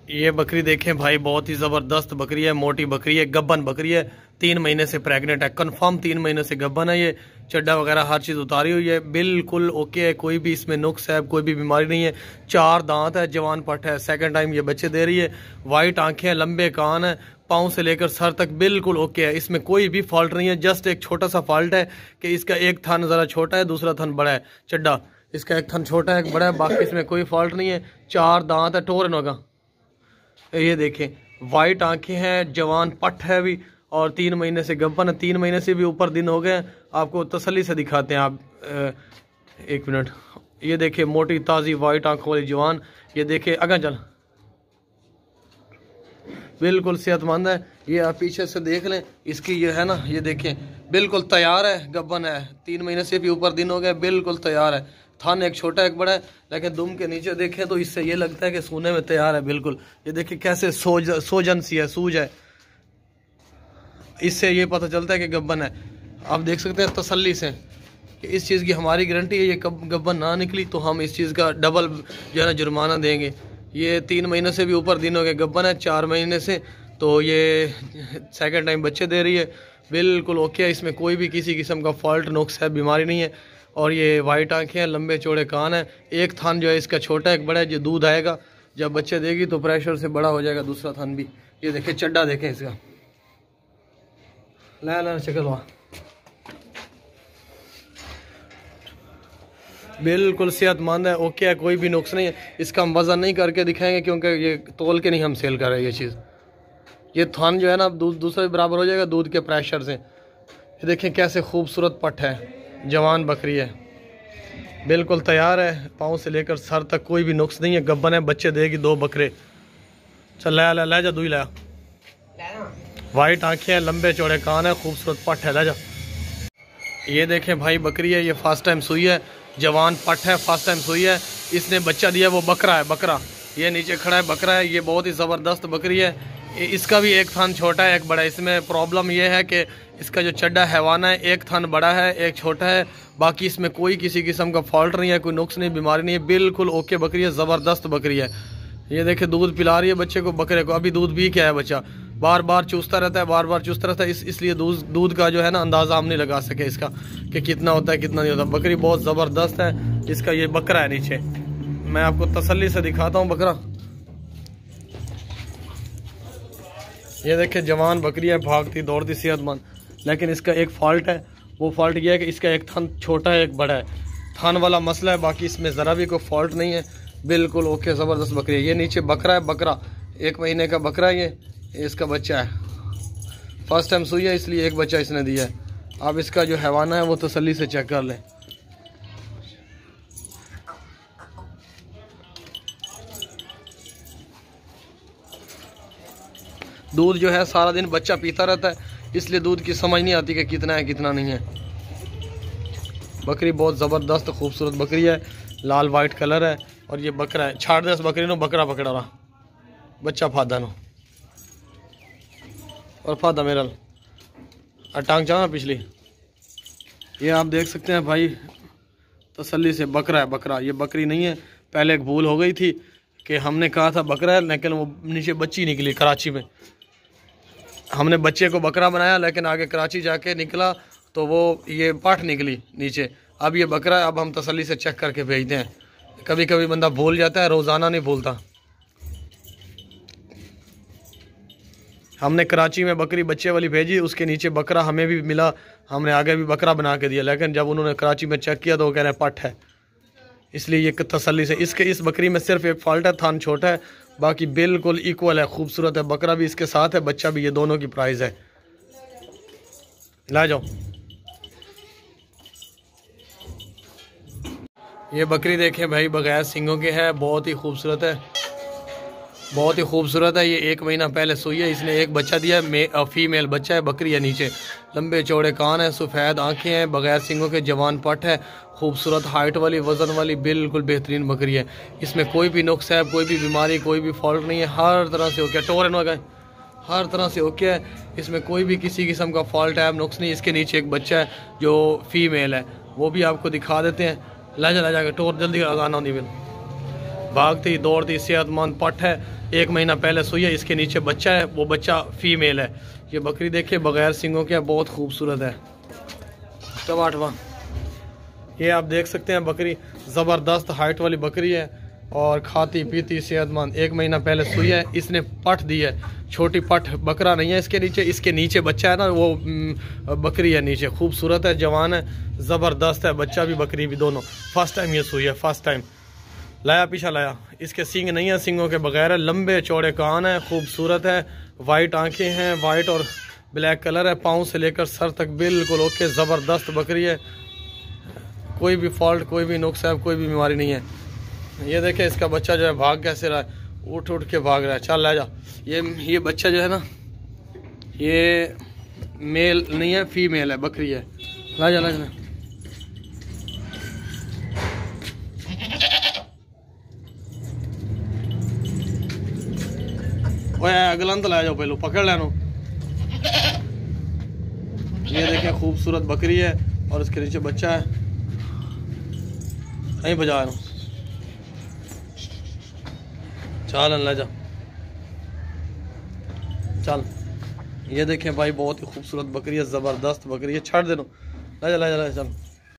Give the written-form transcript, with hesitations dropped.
ये बकरी देखें भाई, बहुत ही ज़बरदस्त बकरी है, मोटी बकरी है, गब्बन बकरी है, 3 महीने से प्रेग्नेंट है, कंफर्म 3 महीने से गब्बन है। ये चड्डा वगैरह हर चीज़ उतारी हुई है, बिल्कुल ओके है, कोई भी इसमें नुक्स है, कोई भी बीमारी नहीं है। 4 दांत है, जवान पट है, सेकंड टाइम ये बच्चे दे रही है। वाइट आंखें हैं, लंबे कान है, पाँव से लेकर सर तक बिल्कुल ओके है, इसमें कोई भी फॉल्ट नहीं है। जस्ट एक छोटा सा फॉल्ट है कि इसका एक थन ज़रा छोटा है, दूसरा थन बड़ा है। चड्डा इसका एक थन छोटा है, एक बड़ा है, बाकी इसमें कोई फॉल्ट नहीं है। 4 दांत है, टोरन होगा। ये देखें, वाइट आंखें हैं, जवान पट है भी, और 3 महीने से गब्बन है। 3 महीने से भी ऊपर दिन हो गए। आपको तसल्ली से दिखाते हैं आप, एक मिनट। ये देखें, मोटी ताज़ी वाइट आंखों वाली जवान। ये देखें, अगर चल बिल्कुल सेहतमंद है। ये आप पीछे से देख लें, इसकी ये है ना, ये देखें बिल्कुल तैयार है, गब्बन है, 3 महीने से भी ऊपर दिन हो गए, बिल्कुल तैयार है। थान एक छोटा एक बड़ा है, लेकिन दुम के नीचे देखें तो इससे ये लगता है कि सोने में तैयार है बिल्कुल। ये देखिए कैसे सोजन सी है, सूज है, इससे ये पता चलता है कि गब्बन है। आप देख सकते हैं तसल्ली से कि इस चीज़ की हमारी गारंटी है। ये गब्बन ना निकली तो हम इस चीज़ का डबल जो है ना जुर्माना देंगे। ये 3 महीने से भी ऊपर दिन हो गए, गब्बन है 4 महीने से, तो ये सेकंड टाइम बच्चे दे रही है, बिल्कुल ओके है। इसमें कोई भी किसी किस्म का फॉल्ट नुक्स है, बीमारी नहीं है। और ये वाइट आंखें हैं, लंबे चौड़े कान है, एक थान जो है इसका छोटा एक बड़ा है। जो दूध आएगा जब बच्चे देगी तो प्रेशर से बड़ा हो जाएगा दूसरा थान भी। ये देखें चड्डा देखें इसका, ला चक्कर वहाँ, बिल्कुल सेहतमंद है, ओके है, कोई भी नुक्स नहीं है। इसका हम वज़न नहीं करके दिखाएंगे क्योंकि ये तोल के नहीं हम सेल कर रहे ये चीज़। ये थान जो है ना दूध दूसरे बराबर हो जाएगा दूध के प्रेशर से। ये देखें कैसे खूबसूरत पट है, जवान बकरी है, बिल्कुल तैयार है, पाँव से लेकर सर तक कोई भी नुक्स नहीं है, गब्बन है, बच्चे देगी 2 बकरे। चल ला जा, दूई लाया। वाइट आंखें हैं, लंबे चौड़े कान है, खूबसूरत पट है, ला जा। ये देखें भाई बकरी है, ये फर्स्ट टाइम सुई है, जवान पट है, फर्स्ट टाइम सुई है। इसने बच्चा दिया, वो बकरा है, बकरा ये नीचे खड़ा है, बकरा है। ये बहुत ही ज़बरदस्त बकरी है। इसका भी एक थान छोटा है एक बड़ा है। इसमें प्रॉब्लम ये है कि इसका जो चड्डा हैवाना है, एक थान बड़ा है एक छोटा है, बाकी इसमें कोई किसी किस्म का फॉल्ट नहीं है, कोई नुक्स नहीं, बीमारी नहीं है, बिल्कुल ओके बकरी है, ज़बरदस्त बकरी है। ये देखे दूध पिला रही है बच्चे को, बकरे को। अभी दूध भी क्या है, बच्चा बार बार चूसता रहता है, बार बार चूसता रहता है, इसलिए दूध का जो है ना अंदाज़ा हम नहीं लगा सके इसका कि कितना होता है कितना नहीं होता। बकरी बहुत ज़बरदस्त है। इसका ये बकरा है नीचे, मैं आपको तसल्ली से दिखाता हूँ बकरा। ये देखे जवान बकरी है, भागती दौड़ती सेहतमंद, लेकिन इसका एक फॉल्ट है। वो फॉल्ट ये है कि इसका एक थन छोटा है एक बड़ा है, थान वाला मसला है, बाकी इसमें ज़रा भी कोई फॉल्ट नहीं है, बिल्कुल ओके ज़बरदस्त बकरी है। ये नीचे बकरा है, बकरा 1 महीने का बकरा है। ये इसका बच्चा है, फर्स्ट टाइम सुई है इसलिए एक बच्चा इसने दिया है। अब इसका जो हैवाना है वो तसल्ली से चेक कर लें। दूध जो है सारा दिन बच्चा पीता रहता है, इसलिए दूध की समझ नहीं आती कि कितना है कितना नहीं है। बकरी बहुत ज़बरदस्त खूबसूरत बकरी है, लाल वाइट कलर है। और ये बकरा है, छाड़ दस बकरी नो बकरा पकड़ा रहा, बच्चा फादा नो और फादा मेरा टांग चाह पिछली। ये आप देख सकते हैं भाई तसल्ली से, बकरा है बकरा, ये बकरी नहीं है। पहले एक भूल हो गई थी कि हमने कहा था बकरा है, लेकिन वो नीचे बच्ची निकली कराची में। हमने बच्चे को बकरा बनाया, लेकिन आगे कराची जाके निकला तो वो ये पाठ निकली नीचे। अब ये बकरा है, अब हम तसल्ली से चेक करके भेजते हैं। कभी कभी बंदा भूल जाता है, रोज़ाना नहीं भूलता। हमने कराची में बकरी बच्चे वाली भेजी, उसके नीचे बकरा हमें भी मिला, हमने आगे भी बकरा बना के दिया, लेकिन जब उन्होंने कराची में चेक किया तो वो कह रहे हैं पट है। इसलिए ये तसल्ली से, इस बकरी में सिर्फ एक फॉल्ट है, थान छोटा है, बाकी बिल्कुल इक्वल है, खूबसूरत है। बकरा भी इसके साथ है, बच्चा भी, ये दोनों की प्राइस है। ला जाओ। ये बकरी देखें भाई, बगैर सींगों के है, बहुत ही खूबसूरत है, बहुत ही खूबसूरत है। ये 1 महीना पहले सुई है, इसने एक बच्चा दिया, फीमेल बच्चा है। बकरी है नीचे, लंबे चौड़े कान है, सफ़ेद आंखें हैं, बगैर सींगों के, जवान पट है, खूबसूरत हाइट वाली, वज़न वाली, बिल्कुल बेहतरीन बकरी है। इसमें कोई भी नुक्स है, कोई भी बीमारी, कोई भी फॉल्ट नहीं है, हर तरह से ओके। टोरन हो गए, हर तरह से ओके है। इसमें कोई भी किसी किस्म का फॉल्ट है, नुक्स नहीं। इसके नीचे एक बच्चा है जो फीमेल है, वो भी आपको दिखा देते हैं। ला जा के टोर जल्दी लगाना होती बिल। भागती दौड़ती सेहतमंद पट है, 1 महीना पहले सुई है। इसके नीचे बच्चा है, वो बच्चा फीमेल है। ये बकरी देखिए बगैर सिंगों के बहुत खूबसूरत है। टमाटवा ये आप देख सकते हैं, बकरी ज़बरदस्त हाइट वाली बकरी है और खाती पीती सेहतमंद। 1 महीना पहले सुई है, इसने पट दी है। छोटी पट बकरा नहीं है इसके नीचे बच्चा है ना, वो बकरी है नीचे। खूबसूरत है, जवान है, ज़बरदस्त है, बच्चा भी बकरी भी दोनों। फर्स्ट टाइम ये सुई है, फर्स्ट टाइम लाया पीछा लाया। इसके सींग नहीं है, सींगों के बगैर है, लंबे चौड़े कान है, खूबसूरत है, वाइट आंखें हैं, वाइट और ब्लैक कलर है। पाँव से लेकर सर तक बिल्कुल ओके, ज़बरदस्त बकरी है। कोई भी फॉल्ट, कोई भी नुक्स है, कोई भी बीमारी नहीं है। ये देखे इसका बच्चा जो है भाग कैसे रहा है, उठ उठ के भाग रहा है। चल ले जा। ये बच्चा जो है ना, ये मेल नहीं है, फीमेल है, बकरी है। ला जा ला जा। ओए अगलन तो ला जाओ, पहले पकड़ लेनो। ये देखें खूबसूरत बकरी है और उसके नीचे बच्चा है। नहीं बजा लो, चल ला जा चल। ये देखें भाई बहुत ही खूबसूरत बकरी है, ज़बरदस्त बकरी है। छड़ दे लो, ला जा ला जा ला चल।